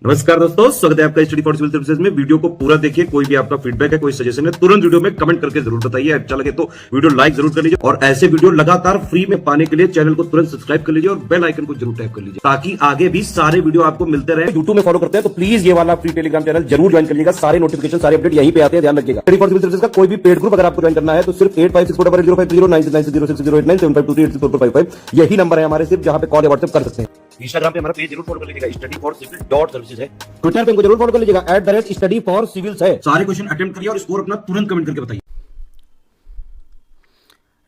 नमस्कार दोस्तों, स्वागत है आपका स्टडी फॉर सिविल सर्विसेज में। वीडियो को पूरा देखिए। कोई भी आपका फीडबैक है, कोई सजेशन है, तुरंत वीडियो में कमेंट करके जरूर बताइए। अच्छा लगे तो वीडियो लाइक जरूर कर लीजिए और ऐसे वीडियो लगातार फ्री में पाने के लिए चैनल को तुरंत सब्सक्राइब कर लीजिए और बेल आइकन को जरूर टैप कर लीजिए ताकि आगे भी सारे वीडियो आपको मिलते रहे। यूट्यूब में फॉलो करते हैं तो प्लीज ये वाला फ्री टेलीग्राम चैनल जरूर ज्वाइन कर लीजिएगा। सारे नोटिफिकेशन, सारे अपडेट यहीं पे आते हैं, ध्यान रखिएगा। स्टडी फॉर सिविल सर्विसेज का कोई भी पेड ग्रुप अगर आपको ज्वाइन करना है तो सिर्फ 856480969060897523864455 यही नंबर है हमारे, सिर्फ जहां पे कॉल या व्हाट्सएप कर सकते हैं। इंस्टाग्राम पे हमारा पेज जरूर फॉलो कर लीजिएगा, स्टडी फॉर सिविल .सर्विसेज है। ट्विटर पे इनको जरूर फॉलो कर लीजिएगा, @study for civils है। सारे क्वेश्चन अटेम्प्ट करिए और स्कोर अपना तुरंत कमेंट करके बताइए।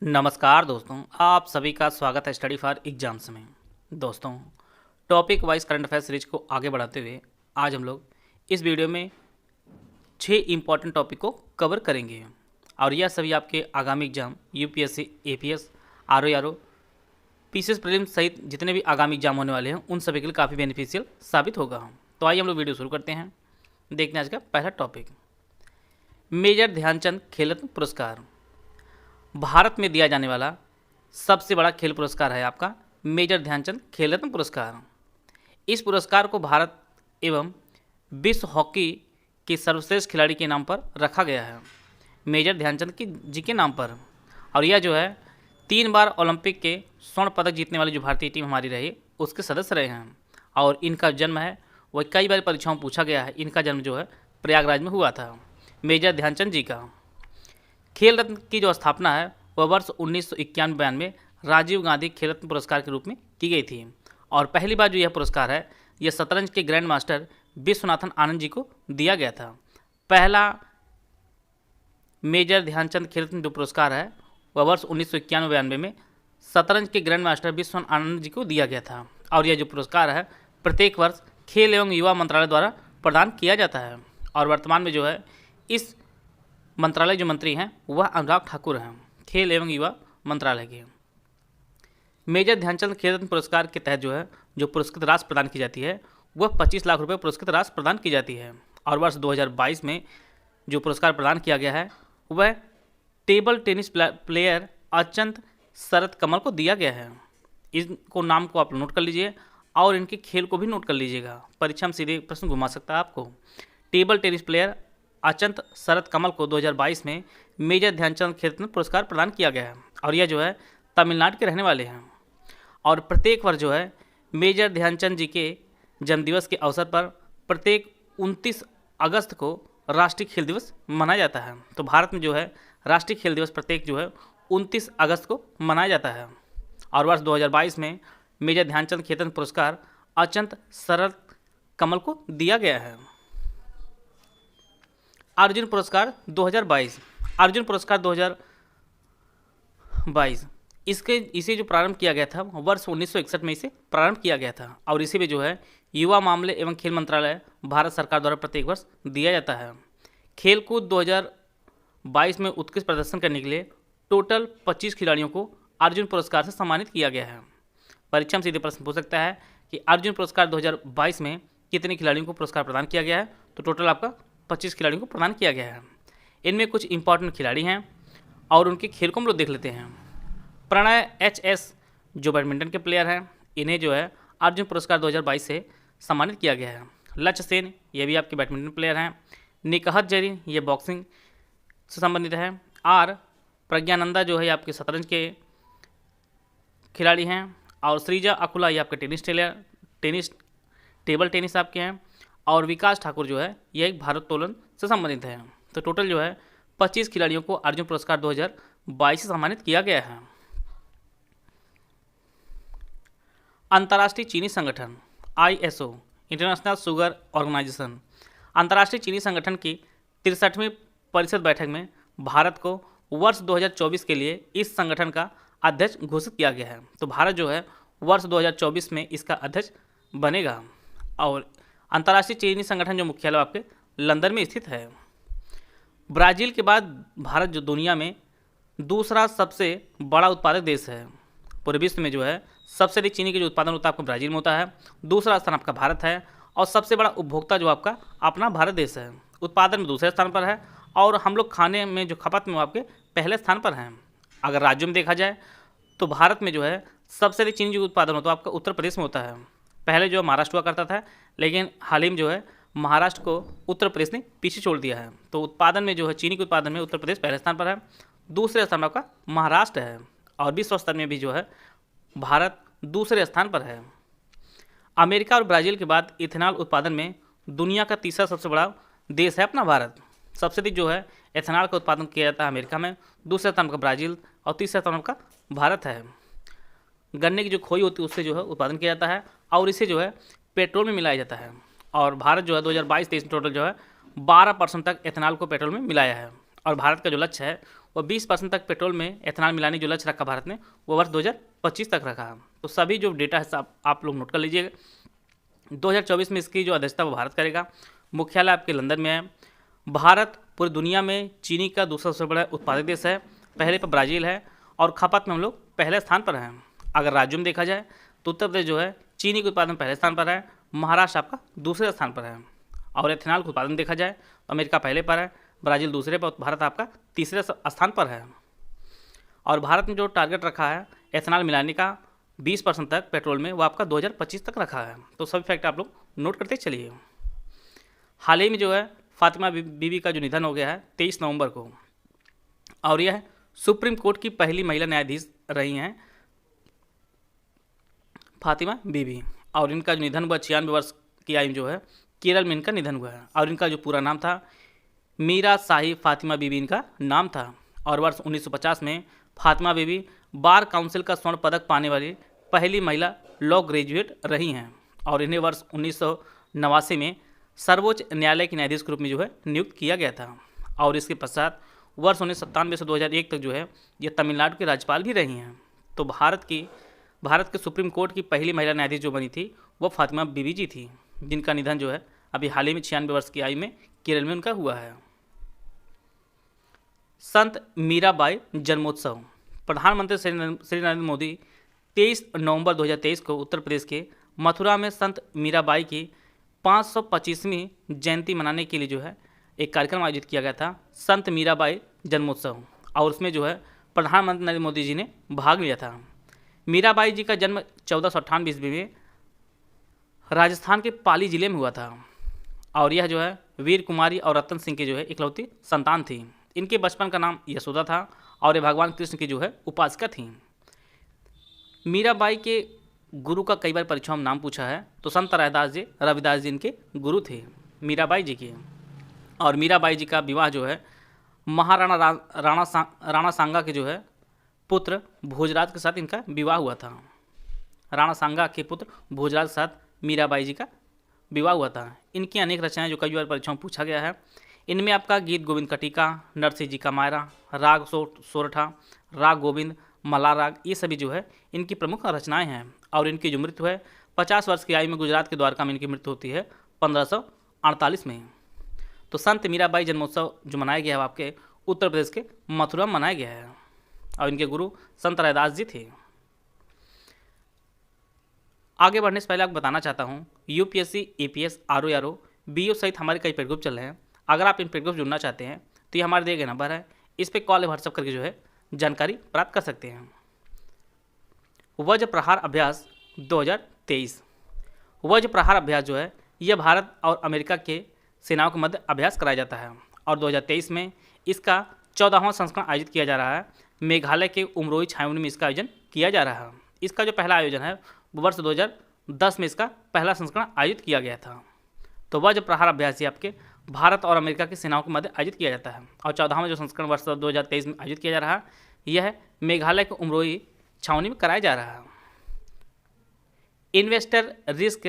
नमस्कार दोस्तों, आप सभी का स्वागत है स्टडी फॉर एग्जाम्स में। दोस्तों, topic wise current affair series को आगे बढ़ाते हुए आज हम लोग इस वीडियो में 6 इंपॉर्टेंट टॉपिक को कवर करेंगे और यह सभी आपके आगामी exam UPSC, APS, RO, PCS prelims सहित जितने भी आगामी एग्जाम होने वाले हैं उन सभी के लिए काफ़ी बेनिफिशियल साबित होगा। तो आइए हम लोग वीडियो शुरू करते हैं। देखते हैं आज का पहला टॉपिक, मेजर ध्यानचंद खेल रत्न पुरस्कार। भारत में दिया जाने वाला सबसे बड़ा खेल पुरस्कार है आपका मेजर ध्यानचंद खेल रत्न पुरस्कार। इस पुरस्कार को भारत एवं विश्व हॉकी के सर्वश्रेष्ठ खिलाड़ी के नाम पर रखा गया है, मेजर ध्यानचंद जी के नाम पर। और यह जो है 3 बार ओलंपिक के स्वर्ण पदक जीतने वाली जो भारतीय टीम हमारी रही उसके सदस्य रहे हैं और इनका जन्म है, वह कई बार परीक्षाओं में पूछा गया है, इनका जन्म जो है प्रयागराज में हुआ था, मेजर ध्यानचंद जी का। खेल रत्न की जो स्थापना है वह वर्ष 1991 में राजीव गांधी खेल रत्न पुरस्कार के रूप में की गई थी और पहली बार जो यह पुरस्कार है यह शतरंज के ग्रैंड मास्टर विश्वनाथन आनंद जी को दिया गया था। पहला मेजर ध्यानचंद खेल रत्न जो पुरस्कार है वह वर्ष 1991 में शतरंज के ग्रैंड मास्टर विश्वनाथन आनंद जी को दिया गया था और यह जो पुरस्कार है प्रत्येक वर्ष खेल एवं युवा मंत्रालय द्वारा प्रदान किया जाता है और वर्तमान में जो है इस मंत्रालय जो मंत्री हैं वह अनुराग ठाकुर हैं, खेल एवं युवा मंत्रालय के। मेजर ध्यानचंद खेल रत्न पुरस्कार के तहत जो है जो पुरस्कृत राशि प्रदान की जाती है वह 25 लाख रुपये पुरस्कृत राशि प्रदान की जाती है और वर्ष 2022 में जो पुरस्कार प्रदान किया गया है वह टेबल टेनिस प्लेयर अचंत शरद कमल को दिया गया है। इनको नाम को आप नोट कर लीजिए और इनके खेल को भी नोट कर लीजिएगा, परीक्षा में सीधे प्रश्न घुमा सकता है आपको। टेबल टेनिस प्लेयर अचंत शरद कमल को 2022 में मेजर ध्यानचंद खेल रत्न पुरस्कार प्रदान किया गया है और यह जो है तमिलनाडु के रहने वाले हैं और प्रत्येक वर्ष जो है मेजर ध्यानचंद जी के जन्मदिवस के अवसर पर प्रत्येक 29 अगस्त को राष्ट्रीय खेल दिवस मनाया जाता है। तो भारत में जो है राष्ट्रीय खेल दिवस प्रत्येक जो है 29 अगस्त को मनाया जाता है और वर्ष 2022 में मेजर ध्यानचंद खेल रत्न पुरस्कार अचंत शरद कमल को दिया गया है। अर्जुन पुरस्कार 2022, अर्जुन पुरस्कार 2022 इसे जो प्रारंभ किया गया था वर्ष 1961 में इसे प्रारंभ किया गया था और इसी में जो है युवा मामले एवं खेल मंत्रालय भारत सरकार द्वारा प्रत्येक वर्ष दिया जाता है। खेलकूद 2022 में उत्कृष्ट प्रदर्शन करने के लिए टोटल 25 खिलाड़ियों को अर्जुन पुरस्कार से सम्मानित किया गया है। परीक्षा में सीधे प्रश्न पूछ सकता है कि अर्जुन पुरस्कार 2022 में कितने खिलाड़ियों को पुरस्कार प्रदान किया गया है, तो टोटल आपका 25 खिलाड़ियों को प्रदान किया गया है। इनमें कुछ इंपॉर्टेंट खिलाड़ी हैं और उनके खेल को हम लोग देख लेते हैं। प्रणय HS जो बैडमिंटन के प्लेयर हैं, इन्हें जो है अर्जुन पुरस्कार 2022 से सम्मानित किया गया है। लक्ष्य सेन ये भी आपके बैडमिंटन प्लेयर हैं। निकहत जरीन ये बॉक्सिंग से संबंधित है। प्रज्ञानंदा जो है आपके शतरंज के खिलाड़ी हैं और श्रीजा अकुला ये आपके टेबल टेनिस आपके हैं और विकास ठाकुर जो है यह एक भारोत्तोलन से संबंधित है। तो टोटल जो है 25 खिलाड़ियों को अर्जुन पुरस्कार 2022 से सम्मानित किया गया है। अंतर्राष्ट्रीय चीनी संगठन ISO इंटरनेशनल शुगर ऑर्गेनाइजेशन, अंतर्राष्ट्रीय चीनी संगठन की 63वीं परिषद बैठक में भारत को वर्ष 2024 के लिए इस संगठन का अध्यक्ष घोषित किया गया है। तो भारत जो है वर्ष 2024 में इसका अध्यक्ष बनेगा और अंतर्राष्ट्रीय चीनी संगठन जो मुख्यालय आपके लंदन में स्थित है। ब्राज़ील के बाद भारत जो दुनिया में दूसरा सबसे बड़ा उत्पादक देश है। पूरे विश्व में जो है सबसे अधिक चीनी के जो उत्पादन होता है आपका ब्राज़ील में होता है, दूसरा स्थान आपका भारत है और सबसे बड़ा उपभोक्ता जो आपका अपना भारत देश है, उत्पादन में दूसरे स्थान पर है और हम लोग खाने में जो खपत में वो आपके पहले स्थान पर हैं। अगर राज्यों में देखा जाए तो भारत में जो है सबसे अधिक चीनी जो उत्पादन होता है आपका उत्तर प्रदेश में होता है, पहले जो महाराष्ट्र हुआ करता था, लेकिन हाल ही में जो है महाराष्ट्र को उत्तर प्रदेश ने पीछे छोड़ दिया है। तो उत्पादन में जो है चीनी के उत्पादन में उत्तर प्रदेश पहले स्थान पर है, दूसरे स्थान पर आपका महाराष्ट्र है, और विश्व स्तर में भी जो है भारत दूसरे स्थान पर है। अमेरिका और ब्राज़ील के बाद इथेनॉल उत्पादन में दुनिया का तीसरा सबसे बड़ा देश है अपना भारत। सबसे अधिक जो है इथेनॉल का उत्पादन किया जाता है अमेरिका में, दूसरे स्थान पर ब्राज़ील और तीसरे स्थान पर भारत है। गन्ने की जो खोई होती है उससे जो है उत्पादन किया जाता है और इसे जो है पेट्रोल में मिलाया जाता है। और भारत जो है 2022-23 में टोटल जो है 12% तक एथेनॉल को पेट्रोल में मिलाया है। और भारत का जो लक्ष्य है वो 20% तक पेट्रोल में एथेनॉल मिलाने जो लक्ष्य रखा भारत ने वो वर्ष 2025 तक रखा है। तो सभी जो डेटा है सब आप लोग नोट कर लीजिएगा। 2024 में इसकी जो अध्यक्षता वो भारत करेगा। मुख्यालय आपके लंदन में है। भारत पूरी दुनिया में चीनी का दूसरा सबसे बड़ा उत्पादक देश है, पहले पर ब्राज़ील है और खपत में हम लोग पहले स्थान पर हैं। अगर राज्यों में देखा जाए तो उत्तर प्रदेश जो है चीनी के उत्पादन पहले स्थान पर है, महाराष्ट्र आपका दूसरे स्थान पर है। और एथेनॉल का उत्पादन देखा जाए तो अमेरिका पहले पर है, ब्राज़ील दूसरे पर, भारत आपका तीसरे स्थान पर है। और भारत ने जो टारगेट रखा है एथेनॉल मिलाने का 20% तक पेट्रोल में, वो आपका 2025 तक रखा है। तो सभी फैक्ट आप लोग नोट करते चलिए। हाल ही में जो है फातिमा बीबी का जो निधन हो गया है 23 नवंबर को, और यह सुप्रीम कोर्ट की पहली महिला न्यायाधीश रही हैं फातिमा बीबी। और इनका जो निधन हुआ 96 वर्ष की आयु में जो है केरल में इनका निधन हुआ है। और इनका जो पूरा नाम था मीरा शाही फातिमा बीबी इनका नाम था। और वर्ष 1950 में फातिमा बीबी बार काउंसिल का स्वर्ण पदक पाने वाली पहली महिला लॉ ग्रेजुएट रही हैं। और इन्हें वर्ष 1989 में सर्वोच्च न्यायालय के न्यायाधीश के रूप में जो है नियुक्त किया गया था। और इसके पश्चात वर्ष 1997 से 2001 तक जो है ये तमिलनाडु के राज्यपाल भी रही हैं। तो भारत के सुप्रीम कोर्ट की पहली महिला न्यायाधीश जो बनी थी वो फातिमा बीबी जी थी, जिनका निधन जो है अभी हाल ही में 96 वर्ष की आयु में केरल में उनका हुआ है। संत मीराबाई जन्मोत्सव। प्रधानमंत्री श्री नरेंद्र मोदी 23 नवंबर 2023 को उत्तर प्रदेश के मथुरा में संत मीराबाई की 525वीं जयंती मनाने के लिए जो है एक कार्यक्रम आयोजित किया गया था, संत मीराबाई जन्मोत्सव। और उसमें जो है प्रधानमंत्री नरेंद्र मोदी जी ने भाग लिया था। मीराबाई जी का जन्म 1498 ईस्वी में राजस्थान के पाली जिले में हुआ था। और यह जो है वीर कुमारी और रतन सिंह की जो है इकलौती संतान थी। इनके बचपन का नाम यशोदा था और ये भगवान कृष्ण की जो है उपासिका थी। मीराबाई के गुरु का कई बार परीक्षाओं में नाम पूछा है, तो संत रविदास जी इनके गुरु थे मीराबाई जी के। और मीराबाई जी का विवाह जो है महाराणा राणा सांगा के जो है पुत्र भोजराज के साथ इनका विवाह हुआ था। राणा सांगा के पुत्र भोजराज के साथ मीराबाई जी का विवाह हुआ था। इनकी अनेक रचनाएं जो कई बार परीक्षाओं में पूछा गया है, इनमें आपका गीत गोविंद का टीका, नरसिंह जी का मायरा, राग सोरठा, राग गोविंद, मल्हार राग, ये सभी जो है इनकी प्रमुख रचनाएं हैं। और इनकी जो मृत्यु है 50 वर्ष की आयु में गुजरात के द्वारका में इनकी मृत्यु होती है 1548 में। तो संत मीराबाई जन्मोत्सव जो मनाया गया है आपके उत्तर प्रदेश के मथुरा में मनाया गया है। और इनके गुरु संत रविदास जी थे। आगे बढ़ने से पहले आपको बताना चाहता हूँ यूपीएससी, एपीएस, आरओ, बीओ सहित हमारे कई पेड ग्रुप चल रहे हैं। अगर आप इन पेड ग्रुप जुड़ना चाहते हैं तो ये हमारे दिए गए नंबर है, इस पर कॉल या व्हाट्सएप करके जो है जानकारी प्राप्त कर सकते हैं। वज्र प्रहार अभ्यास 2023। वज्र प्रहार अभ्यास जो है यह भारत और अमेरिका के सेनाओं के मध्य अभ्यास कराया जाता है। और 2023 में इसका 14वां संस्करण आयोजित किया जा रहा है। मेघालय के उमरोई छावनी में इसका आयोजन किया जा रहा है। इसका जो पहला आयोजन है वर्ष 2010 में इसका पहला संस्करण आयोजित किया गया था। तो वज्र प्रहार अभ्यास ही आपके भारत और अमेरिका की सेनाओं के मध्य आयोजित किया जाता है। और 14वां जो संस्करण वर्ष 2023 में आयोजित किया जा रहा है यह मेघालय के उमरोई छावनी में कराया जा रहा है। Investor risk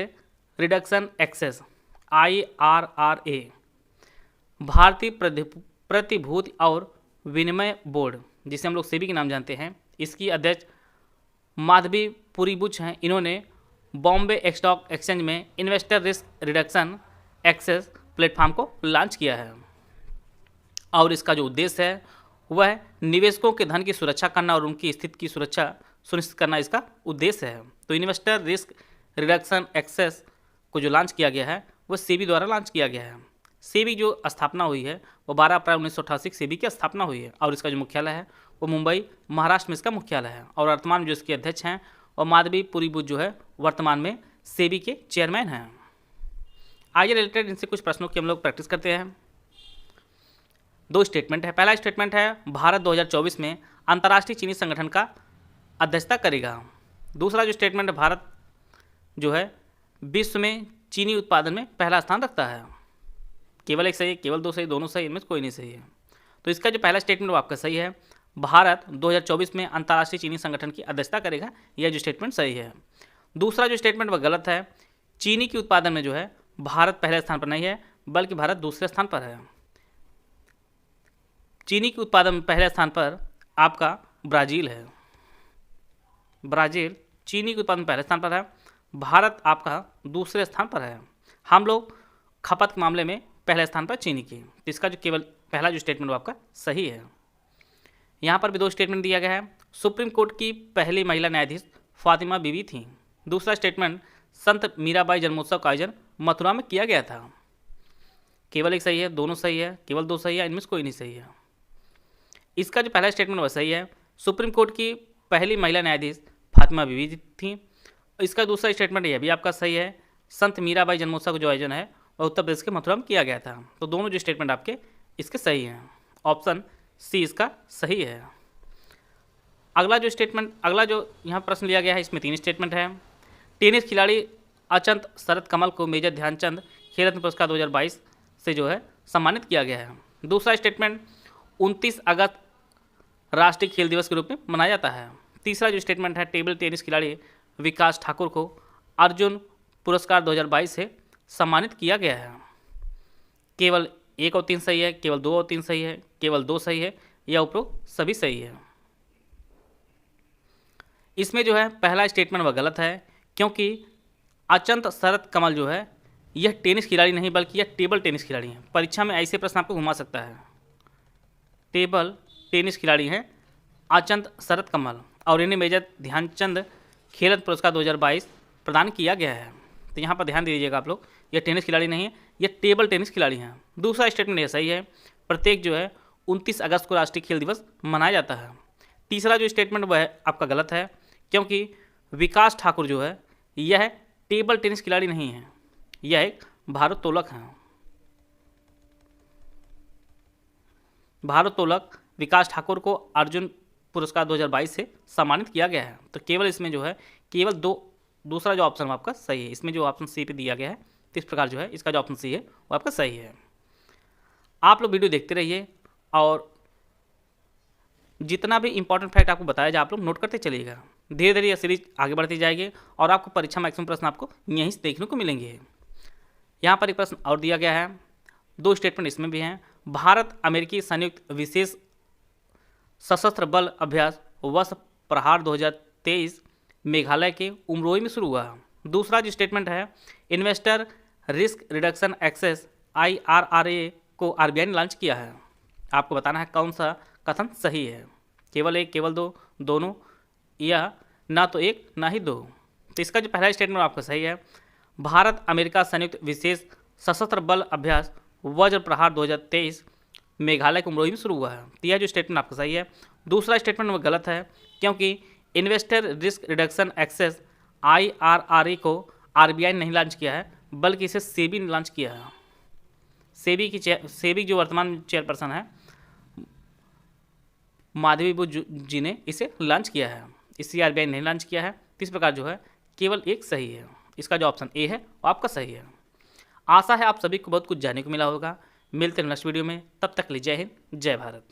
reduction access IRRA, भारतीय प्रतिभूति और विनिमय बोर्ड, जिसे हम लोग सेबी के नाम जानते हैं, इसकी अध्यक्ष माधवी पुरीबुच हैं। इन्होंने बॉम्बे स्टॉक एक्सचेंज में investor risk reduction access platform को लॉन्च किया है। और इसका जो उद्देश्य है वह निवेशकों के धन की सुरक्षा करना और उनकी स्थिति की सुरक्षा सुनिश्चित करना इसका उद्देश्य है। तो इन्वेस्टर रिस्क रिडक्शन एक्सेस को जो लॉन्च किया गया है वह सेबी द्वारा लॉन्च किया गया है। सेबी जो स्थापना हुई है वो 12 अप्रैल 1988 सेबी की स्थापना हुई है। और इसका जो मुख्यालय है वो मुंबई महाराष्ट्र में इसका मुख्यालय है। और वर्तमान में जो इसके अध्यक्ष हैं और माधवी पुरीबुच जो है वर्तमान में सेबी के चेयरमैन हैं। आइए रिलेटेड इनसे कुछ प्रश्नों की हम लोग प्रैक्टिस करते हैं। दो स्टेटमेंट है। पहला स्टेटमेंट है भारत 2024 में अंतर्राष्ट्रीय चीनी संगठन का अध्यक्षता करेगा। दूसरा जो स्टेटमेंट है, भारत जो है विश्व में चीनी उत्पादन में पहला स्थान रखता है। केवल एक सही है, केवल दो सही, दोनों सही, इनमें से कोई नहीं सही है। तो इसका जो पहला स्टेटमेंट वो आपका सही है, भारत 2024 में अंतर्राष्ट्रीय चीनी संगठन की अध्यक्षता करेगा, यह जो स्टेटमेंट सही है। दूसरा जो स्टेटमेंट वह गलत है, चीनी के उत्पादन में जो है भारत पहले स्थान पर नहीं है, बल्कि भारत दूसरे स्थान पर है। चीनी के उत्पादन में पहले स्थान पर आपका ब्राज़ील है। ब्राज़ील चीनी के उत्पादन में पहले स्थान पर है, भारत आपका दूसरे स्थान पर है। हम लोग खपत के मामले में पहले स्थान पर चीनी की। तो इसका जो केवल पहला जो स्टेटमेंट वो आपका सही है। यहाँ पर भी दो स्टेटमेंट दिया गया है। सुप्रीम कोर्ट की पहली महिला न्यायाधीश फातिमा बीवी थी। दूसरा स्टेटमेंट, संत मीराबाई जन्मोत्सव का आयोजन मथुरा में किया गया था। केवल एक सही है, दोनों सही है, केवल दो सही है, इनमें से कोई नहीं सही है। इसका जो पहला स्टेटमेंट वह सही है, सुप्रीम कोर्ट की पहली महिला न्यायाधीश फातिमा बीवी थी। इसका दूसरा स्टेटमेंट यह भी आपका सही है, संत मीराबाई जन्मोत्सव का जो आयोजन है वह उत्तर प्रदेश के मथुरा में किया गया था। तो दोनों जो स्टेटमेंट आपके इसके सही हैं। ऑप्शन सी इसका सही है। अगला जो यहाँ प्रश्न लिया गया है, इसमें 3 स्टेटमेंट है। टेनिस खिलाड़ी अचंत शरद कमल को मेजर ध्यानचंद खेल रत्न पुरस्कार 2022 से जो है सम्मानित किया गया है। दूसरा स्टेटमेंट, 29 अगस्त राष्ट्रीय खेल दिवस के रूप में मनाया जाता है। तीसरा जो स्टेटमेंट है, टेबल टेनिस खिलाड़ी विकास ठाकुर को अर्जुन पुरस्कार 2022 से सम्मानित किया गया है। केवल 1 और 3 सही है, केवल 2 और 3 सही है, केवल 2 सही है, या उपरोक्त सभी सही है। इसमें जो है पहला स्टेटमेंट वह गलत है, क्योंकि अचंत शरद कमल जो है यह टेनिस खिलाड़ी नहीं बल्कि यह टेबल टेनिस खिलाड़ी हैं। परीक्षा में ऐसे प्रश्न आपको घुमा सकता है। टेबल टेनिस खिलाड़ी हैं अचंत शरद कमल, और इन्हें मेजर ध्यानचंद खेल रत्न पुरस्कार 2022 प्रदान किया गया है। तो यहाँ पर ध्यान दीजिएगा आप लोग, यह टेनिस खिलाड़ी नहीं है, यह टेबल टेनिस खिलाड़ी हैं। दूसरा स्टेटमेंट यह सही है, प्रत्येक जो है 29 अगस्त को राष्ट्रीय खेल दिवस मनाया जाता है। तीसरा जो स्टेटमेंट वह आपका गलत है, क्योंकि विकास ठाकुर जो है यह टेबल टेनिस खिलाड़ी नहीं है, यह एक भारोत्तोलक हैं। भारोत्तोलक विकास ठाकुर को अर्जुन पुरस्कार 2022 से सम्मानित किया गया है। तो केवल इसमें जो है केवल दूसरा जो ऑप्शन आपका सही है। इसमें जो ऑप्शन सी पे दिया गया है, तो इस प्रकार जो है इसका जो ऑप्शन सी है वो आपका सही है। आप लोग वीडियो देखते रहिए, और जितना भी इंपॉर्टेंट फैक्ट आपको बताया जाए आप लोग नोट करते चलिएगा। धीरे धीरे यह सीरीज आगे बढ़ती जाएगी, और आपको परीक्षा मैक्सिमम प्रश्न आपको यहीं से देखने को मिलेंगे। यहाँ पर एक प्रश्न और दिया गया है, 2 स्टेटमेंट इसमें भी हैं। भारत अमेरिकी संयुक्त विशेष सशस्त्र बल अभ्यास वर्ष प्रहार 2023 मेघालय के उमरोई में शुरू हुआ। दूसरा जो स्टेटमेंट है, investor risk reduction access IRRA को RBI ने लॉन्च किया है। आपको बताना है कौन सा कथन सही है। केवल 1, केवल 2, दोनों, या ना तो 1 ना ही 2। तो इसका जो पहला स्टेटमेंट आपका सही है, भारत अमेरिका संयुक्त विशेष सशस्त्र बल अभ्यास वज्र प्रहार 2023 मेघालय के उमरोई में शुरू हुआ है। तो यह जो स्टेटमेंट आपका सही है। दूसरा स्टेटमेंट वो गलत है, क्योंकि investor risk reduction access IRRA को RBI ने नहीं लॉन्च किया है, बल्कि इसे सेबी ने लॉन्च किया है। सेबी जो वर्तमान चेयरपर्सन है माधवी बुद्ध जी ने इसे लॉन्च किया है, इसे RBI ने नहीं लॉन्च किया है। तो इस प्रकार जो है केवल 1 सही है। इसका जो ऑप्शन ए है वो आपका सही है। आशा है आप सभी को बहुत कुछ जानने को मिला होगा। मिलते हैं नेक्स्ट वीडियो में, तब तक के लिए जय हिंद, जय भारत।